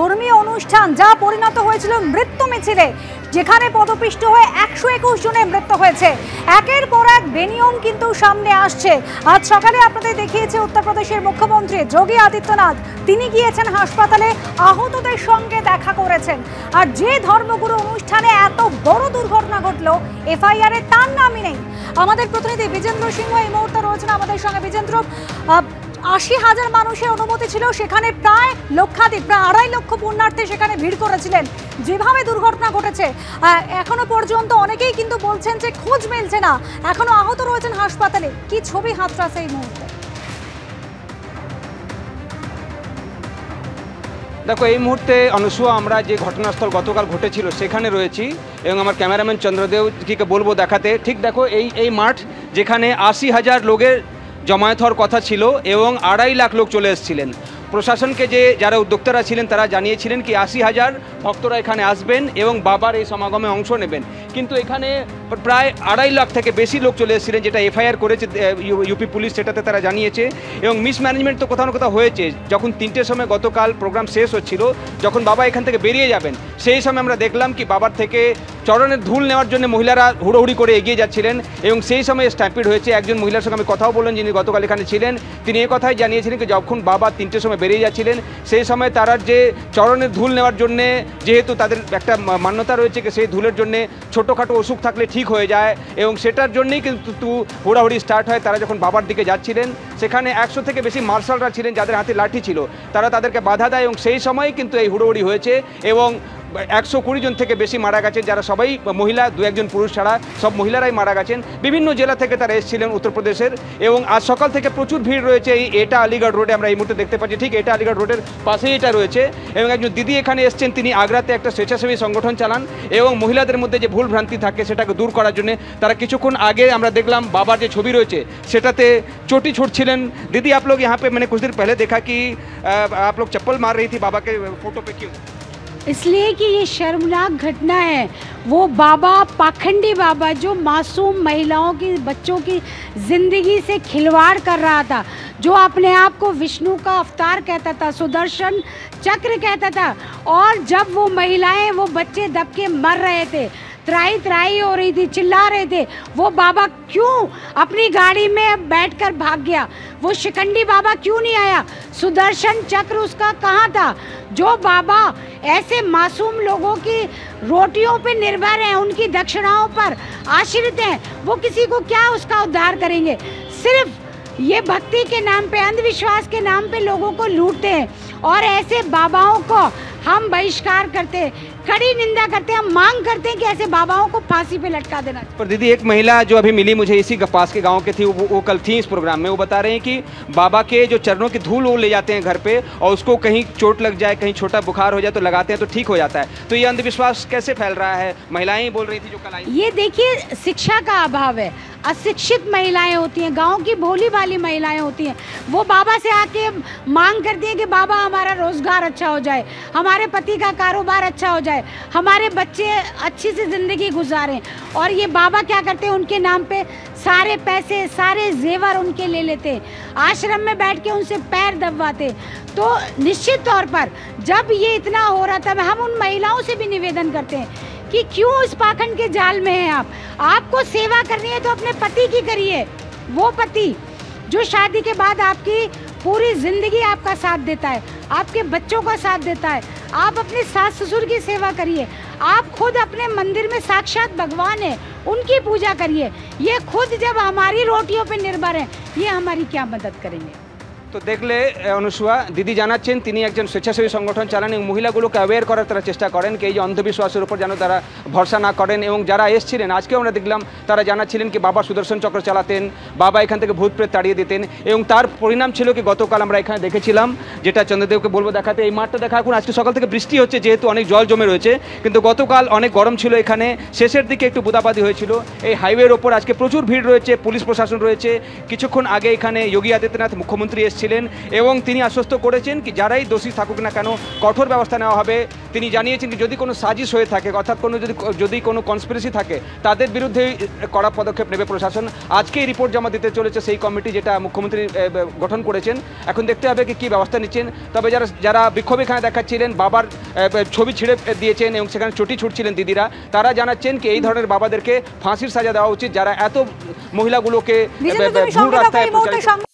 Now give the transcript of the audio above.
ধর্মীয় অনুষ্ঠান যা পরিণত হয়েছিল মৃত্যু মিছিলে, যেখানে পদপিষ্ট হয়ে 121 জনের মৃত্যু হয়েছে। একের পর এক বেনিয়ম কিন্তু সামনে আসছে। আজ সকালে আপনাদের দেখিয়েছে উত্তরপ্রদেশের মুখ্যমন্ত্রী যোগী আদিত্যনাথ। তিনি গিয়েছেন হাসপাতালে, আহতদের সঙ্গে দেখা করেছেন। আর যে ধর্মগুরু অনুষ্ঠানে এত বড় দুর্ঘটনা ঘটলো, এফআইআর এ তার নামই নেই। আমাদের প্রতিনিধি বিজেন্দ্র সিংহ এই মুহূর্তে রয়েছেন আমাদের সঙ্গে। বিজেন্দ্র, 80,000 মানুষের অনুমতি ছিল, সেখানে প্রায় লক্ষাধিক, প্রায় 2.5 লক্ষ পুণ্যার্থী সেখানে ভিড় করেছিলেন। যেভাবে দুর্ঘটনা ঘটেছে এখনো পর্যন্ত অনেকেই কিন্তু বলছেন যে খোঁজ মিলছে না, এখনো আহত রয়েছেন হাসপাতালে। কি ছবি হাতড়াছে এই মুহূর্তে? দেখো, এই মুহূর্তে অনুসুয়া আমরা যে ঘটনাস্থল গতকাল ঘটেছিল সেখানে রয়েছি এবং আমার ক্যামেরাম্যান চন্দ্রদেবকে বলবো দেখাতে। ঠিক দেখো, এই মাঠ যেখানে 80,000 লোকের জমায়েত হওয়ার কথা ছিল এবং 2.5 লাখ লোক চলে এসেছিলেন। প্রশাসনকে যারা উদ্যোক্তারা ছিলেন তারা জানিয়েছিলেন কি 80,000 ভক্তরা এখানে আসবেন এবং বাবার এই সমাগমে অংশ নেবেন, কিন্তু এখানে প্রায় 2.5 লাখ থেকে বেশি লোক চলে এসেছিলেন, যেটা এফআইআর করেছে ইউপি পুলিশ, সেটাতে তারা জানিয়েছে। এবং মিসম্যানেজমেন্ট তো কোথাও না কোথাও হয়েছে। যখন 3টের সময় গতকাল প্রোগ্রাম শেষ হচ্ছিল, যখন বাবা এখান থেকে বেরিয়ে যাবেন, সেই সময় আমরা দেখলাম কি বাবার থেকে চরণের ধুল নেওয়ার জন্য মহিলারা হুড়োহুড়ি করে এগিয়ে যাচ্ছিলেন এবং সেই সময় স্ট্যাম্পিড হয়েছে। একজন মহিলার সঙ্গে আমি কথাও বললেন, যিনি গতকাল এখানে ছিলেন। তিনি এই কথাই জানিয়েছিলেন কি যখন বাবা 3টের সময় বেরিয়ে যাচ্ছিলেন, সেই সময় তারা যে চরণের ধুল নেওয়ার জন্যে, যেহেতু তাদের একটা মান্যতা রয়েছে কি সেই ধুলের জন্যে ছোটোখাটো অসুখ থাকলে ঠিক হয়ে যায় এবং সেটার জন্যই কিন্তু হুড়াহুড়ি স্টার্ট হয়। তারা যখন বাবার দিকে যাচ্ছিলেন, সেখানে 100 থেকে বেশি মার্শালরা ছিলেন যাদের হাতে লাঠি ছিল, তারা তাদেরকে বাধা দেয় এবং সেই সময়ই কিন্তু এই হুড়োহুড়ি হয়েছে এবং 120 জন থেকে বেশি মারা গেছেন, যারা সবাই মহিলা, 2-1 জন পুরুষ ছাড়া সব মহিলারাই মারা গেছেন। বিভিন্ন জেলা থেকে তারা এসেছিলেন উত্তরপ্রদেশের। এবং আজ সকাল থেকে প্রচুর ভিড় রয়েছে এই এটা আলিগড় রোডে। আমরা এই মুহূর্তে দেখতে পাচ্ছি ঠিক এটা আলিগড় রোডের পাশেই এটা রয়েছে এবং একজন দিদি এখানে এসছেন। তিনি আগ্রাতে একটা স্বেচ্ছাসেবী সংগঠন চালান এবং মহিলাদের মধ্যে যে ভুল ভ্রান্তি থাকে সেটাকে দূর করার জন্য তারা কিছুক্ষণ আগে আমরা দেখলাম বাবার যে ছবি রয়েছে সেটাতে চটি ছুটছিলেন। দিদি, आप लोग यहाँ पे मैंने कुछ देर पहले देखा कि आप लोग चप्पल मार रही थी बाबा के फोटो पे, क्यों? इसलिए कि ये शर्मनाक घटना है। वो बाबा, पाखंडी बाबा, जो मासूम महिलाओं की, बच्चों की ज़िंदगी से खिलवाड़ कर रहा था, जो अपने आप को विष्णु का अवतार कहता था, सुदर्शन चक्र कहता था, और जब वो महिलाएं, वो बच्चे दब के मर रहे थे, त्राही त्राही हो रही थी, चिल्ला रहे थे, वो बाबा क्यों अपनी गाड़ी में बैठकर भाग गया? वो शिकंडी बाबा क्यों नहीं आया? सुदर्शन चक्र उसका कहाँ था? जो बाबा ऐसे मासूम लोगों की रोटियों पे निर्भर हैं, उनकी दक्षिणाओं पर आश्रित हैं, वो किसी को क्या उसका उद्धार करेंगे? सिर्फ ये भक्ति के नाम पे, अंधविश्वास के नाम पे लोगों को लूटते हैं और ऐसे बाबाओं को हम बहिष्कार करते हैं, कड़ी निंदा करते हैं। हम मांग करते हैं कि ऐसे बाबाओं को फांसी पे लटका देना। पर दीदी, एक महिला जो अभी मिली मुझे इसी पास के गांव के थी, वो कल थी इस प्रोग्राम में। वो बता रहे हैं कि बाबा के जो चरणों की धूल वो ले जाते हैं घर पे और उसको कहीं चोट लग जाए, कहीं छोटा बुखार हो जाए तो लगाते हैं तो ठीक हो जाता है। तो ये अंधविश्वास कैसे फैल रहा है? महिलाएं ही बोल रही थी जो कल आई। ये देखिए, शिक्षा का अभाव है। अशिक्षित महिलाएं होती हैं, गांव की भोली भाली महिलाएं होती हैं, वो बाबा से आके मांग करती हैं कि बाबा हमारा रोजगार अच्छा हो जाए, हमारे पति का कारोबार अच्छा हो जाए, हमारे बच्चे अच्छी सी ज़िंदगी गुजारें। और ये बाबा क्या करते हैं? उनके नाम पे सारे पैसे, सारे जेवर उनके ले लेते, आश्रम में बैठ के उनसे पैर दबवाते। तो निश्चित तौर पर जब ये इतना हो रहा था, हम उन महिलाओं से भी निवेदन करते हैं कि क्यों इस पाखंड के जाल में हैं आप? आपको सेवा करनी है तो अपने पति की करिए। वो पति जो शादी के बाद आपकी पूरी ज़िंदगी आपका साथ देता है, आपके बच्चों का साथ देता है, आप अपने सास ससुर की सेवा करिए। आप खुद अपने मंदिर में साक्षात भगवान है, उनकी पूजा करिए। ये खुद जब हमारी रोटियों पे निर्भर हैं, ये हमारी क्या मदद करेंगे? তো দেখলে অনুসুয়া, দিদি জানাচ্ছেন তিনি একজন স্বেচ্ছাসেবী সংগঠন চালান এবং মহিলাগুলোকে অ্যাওয়্যার করার তারা চেষ্টা করেন কি এই যে অন্ধবিশ্বাসের উপর যেন তারা ভরসা না করেন। এবং যারা এসেছিলেন আজকেও আমরা দেখলাম তারা জানাচ্ছিলেন কি বাবা সুদর্শন চক্র চালাতেন, বাবা এখান থেকে ভূত প্রেত তাড়িয়ে দিতেন এবং তার পরিণাম ছিল কি গতকাল আমরা এখানে দেখেছিলাম, যেটা চন্দ্রদেবকে বলবো দেখাতে। এই মাঠটা দেখা, এখন আজকে সকাল থেকে বৃষ্টি হচ্ছে যেহেতু অনেক জল জমে রয়েছে, কিন্তু গতকাল অনেক গরম ছিল এখানে, শেষের দিকে একটু বুদাবাদি হয়েছিল। এই হাইওয়ের ওপর আজকে প্রচুর ভিড় রয়েছে, পুলিশ প্রশাসন রয়েছে। কিছুক্ষণ আগে এখানে যোগী আদিত্যনাথ মুখ্যমন্ত্রী এসেছিলেন এসেছিলেন এবং তিনি আশ্বস্ত করেছেন কি যারাই দোষী থাকুক না কেন কঠোর ব্যবস্থা নেওয়া হবে। তিনি জানিয়েছেন কি যদি কোনো সাজিশ হয়ে থাকে অর্থাৎ যদি কোনো কনস্পিরেসি থাকে তাদের বিরুদ্ধে কড়া পদক্ষেপ নেবে প্রশাসন। আজকে এই রিপোর্ট জমা দিতে চলেছে সেই কমিটি যেটা মুখ্যমন্ত্রী গঠন করেছেন। এখন দেখতে হবে কি ব্যবস্থা নিচ্ছেন। তবে যারা বিক্ষোভ এখানে দেখাচ্ছিলেন বাবার ছবি ছিঁড়ে দিয়েছেন এবং সেখানে চটি ছুটছিলেন দিদিরা, তারা জানাচ্ছেন কি এই ধরনের বাবাদেরকে ফাঁসির সাজা দেওয়া উচিত যারা এত মহিলাগুলোকে ভুল রাস্তায়